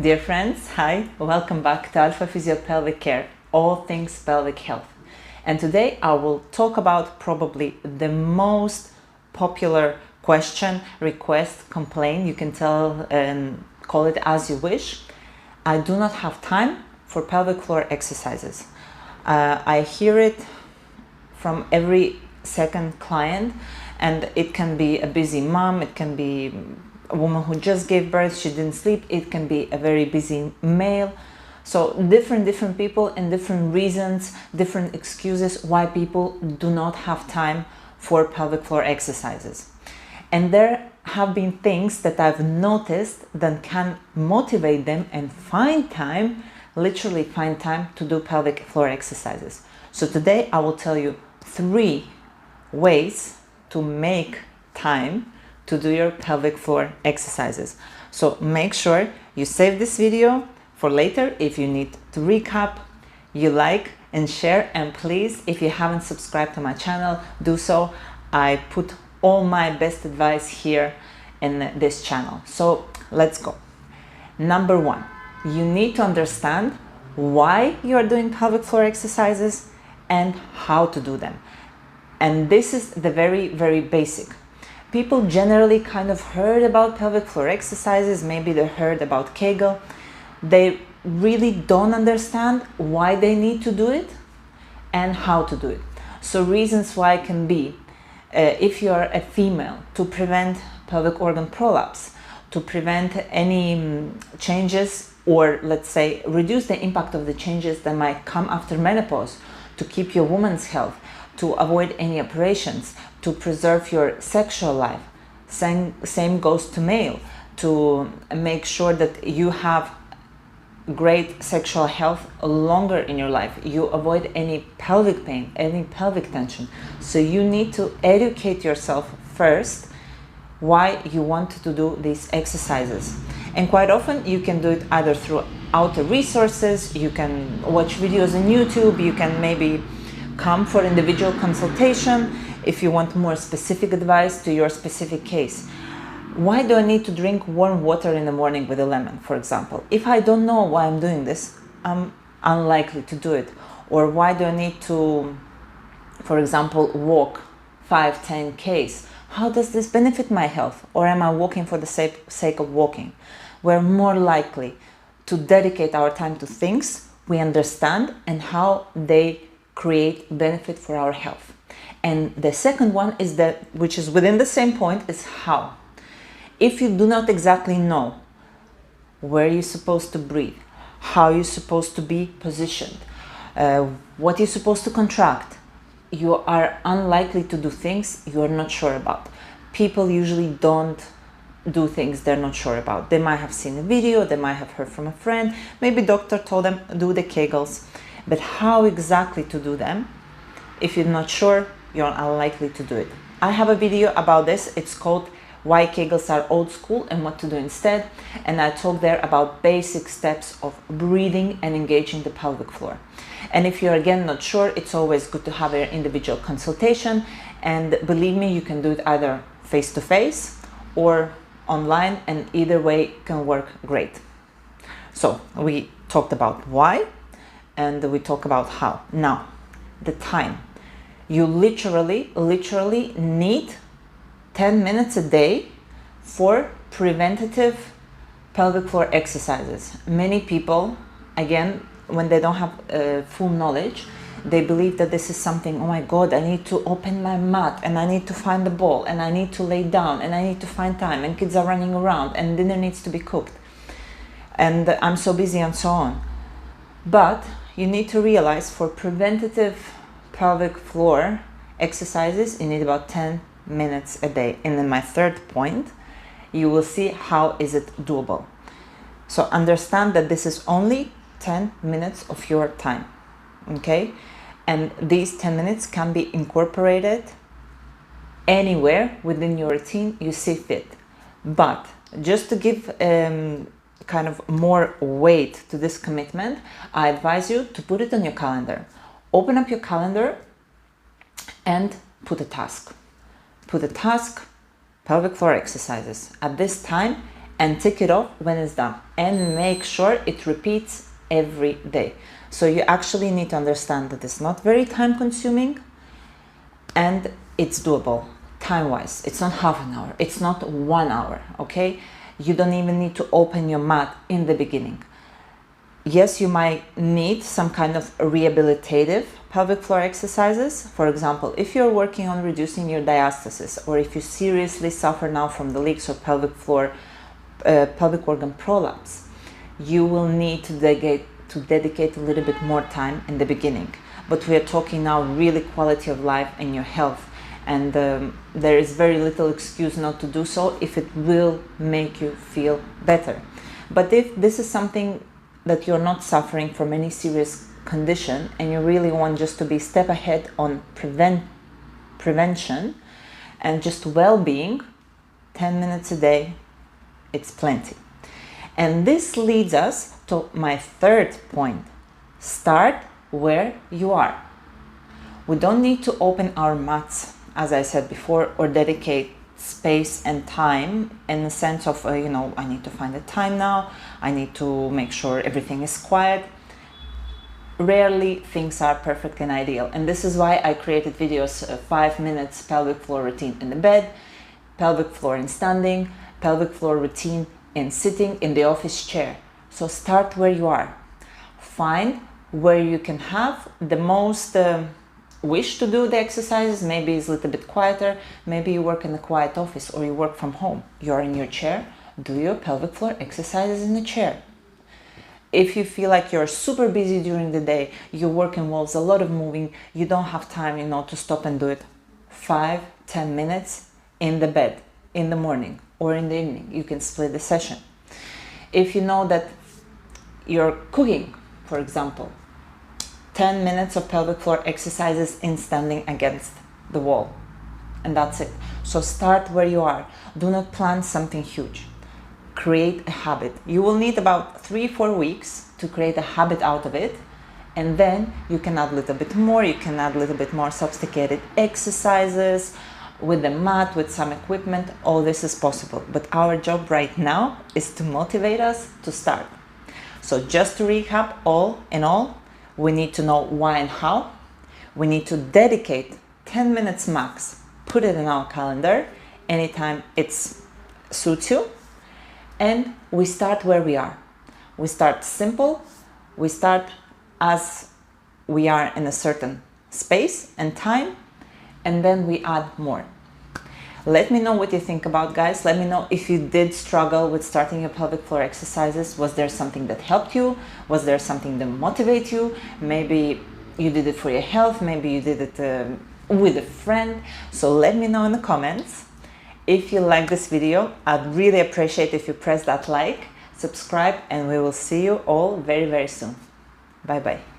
Dear friends, hi, welcome back to Alpha Physio Pelvic Care, all things pelvic health. And today I will talk about probably the most popular question, request, complaint, you can tell and call it as you wish. I do not have time for pelvic floor exercises. I hear it from every second client, and it can be a busy mom, it can be a woman who just gave birth, she didn't sleep, it can be a very busy male. So different people and different reasons, different excuses why people do not have time for pelvic floor exercises. And there have been things that I've noticed that can motivate them and find time, literally find time to do pelvic floor exercises. So today I will tell you 3 ways to make time to do your pelvic floor exercises. So make sure you save this video for later. If you need to recap, you like and share, and please, if you haven't subscribed to my channel, do so. I put all my best advice here in this channel. So let's go. Number 1, you need to understand why you are doing pelvic floor exercises and how to do them. And this is the very basic. People generally kind of heard about pelvic floor exercises, maybe they heard about Kegel. They really don't understand why they need to do it and how to do it. So reasons why can be, if you're a female, to prevent pelvic organ prolapse, to prevent any changes, or let's say reduce the impact of the changes that might come after menopause, to keep your woman's health, to avoid any operations, to preserve your sexual life. Same goes to male, to make sure that you have great sexual health longer in your life. You avoid any pelvic pain, any pelvic tension. So you need to educate yourself first why you want to do these exercises. And quite often you can do it either through outer resources, you can watch videos on YouTube, you can maybe come for individual consultation if you want more specific advice to your specific case. Why do I need to drink warm water in the morning with a lemon, for example? If I don't know why I'm doing this, I'm unlikely to do it. Or why do I need to, for example, walk 5-10 Ks? How does this benefit my health? Or am I walking for the sake of walking? We're more likely to dedicate our time to things we understand and how they create benefit for our health. And the second one is that, which is within the same point, is how. If you do not exactly know where you're supposed to breathe, how you're supposed to be positioned, what you're supposed to contract, you are unlikely to do things you are not sure about. People usually don't do things they're not sure about. They might have seen a video, they might have heard from a friend, maybe doctor told them do the Kegels, but how exactly to do them, if you're not sure, you're unlikely to do it. I have a video about this. It's called Why Kegels Are Old School and What to Do Instead, and I talk there about basic steps of breathing and engaging the pelvic floor. And if you're again not sure, it's always good to have an individual consultation, and believe me, you can do it either face-to-face or online, and either way can work great. So we talked about why and we talk about how. Now, the time. You literally need 10 minutes a day for preventative pelvic floor exercises. Many people, again, when they don't have full knowledge, they believe that this is something, oh my God, I need to open my mat and I need to find the ball and I need to lay down and I need to find time and kids are running around and dinner needs to be cooked and I'm so busy and so on. But you need to realize for preventative pelvic floor exercises, you need about 10 minutes a day. And then my third point, you will see how is it doable. So understand that this is only 10 minutes of your time, okay? And these 10 minutes can be incorporated anywhere within your routine you see fit. But just to give kind of more weight to this commitment, I advise you to put it on your calendar. Open up your calendar and put a task. Put a task, pelvic floor exercises at this time, and tick it off when it's done, and make sure it repeats every day. So you actually need to understand that it's not very time consuming and it's doable time-wise. It's not half an hour, it's not 1 hour, okay? You don't even need to open your mat in the beginning. Yes, you might need some kind of rehabilitative pelvic floor exercises. For example, if you're working on reducing your diastasis, or if you seriously suffer now from the leaks or pelvic floor, pelvic organ prolapse, you will need to dedicate a little bit more time in the beginning. But we are talking now really quality of life and your health, and there is very little excuse not to do so if it will make you feel better. But if this is something that you're not suffering from any serious condition and you really want just to be step ahead on prevention and just well-being, 10 minutes a day, it's plenty. And this leads us to my third point. Start where you are. We don't need to open our mats, as I said before, or dedicate space and time in the sense of, I need to find the time now, I need to make sure everything is quiet. Rarely things are perfect and ideal. And this is why I created videos, 5 minutes pelvic floor routine in the bed, pelvic floor in standing, pelvic floor routine in sitting in the office chair. So start where you are. Find where you can have the most wish to do the exercises. Maybe it's a little bit quieter, maybe you work in a quiet office or you work from home. You're in your chair, do your pelvic floor exercises in the chair. If you feel like you're super busy during the day, your work involves a lot of moving, you don't have time, to stop and do it. 5-10 minutes in the bed, in the morning or in the evening. You can split the session. If you know that you're cooking, for example, 10 minutes of pelvic floor exercises in standing against the wall. And that's it. So start where you are. Do not plan something huge. Create a habit. You will need about 3-4 weeks to create a habit out of it. And then you can add a little bit more. You can add a little bit more sophisticated exercises with the mat, with some equipment. All this is possible. But our job right now is to motivate us to start. So just to recap, all in all, we need to know why and how. We need to dedicate 10 minutes max. Put it in our calendar anytime it suits you. And we start where we are. We start simple. We start as we are in a certain space and time. And then we add more. Let me know what you think about, guys. Let me know if you did struggle with starting your pelvic floor exercises. Was there something that helped you? Was there something that motivated you? Maybe you did it for your health. Maybe you did it with a friend. So let me know in the comments. If you like this video, I'd really appreciate if you press that like, subscribe, and we will see you all very, very soon. Bye-bye.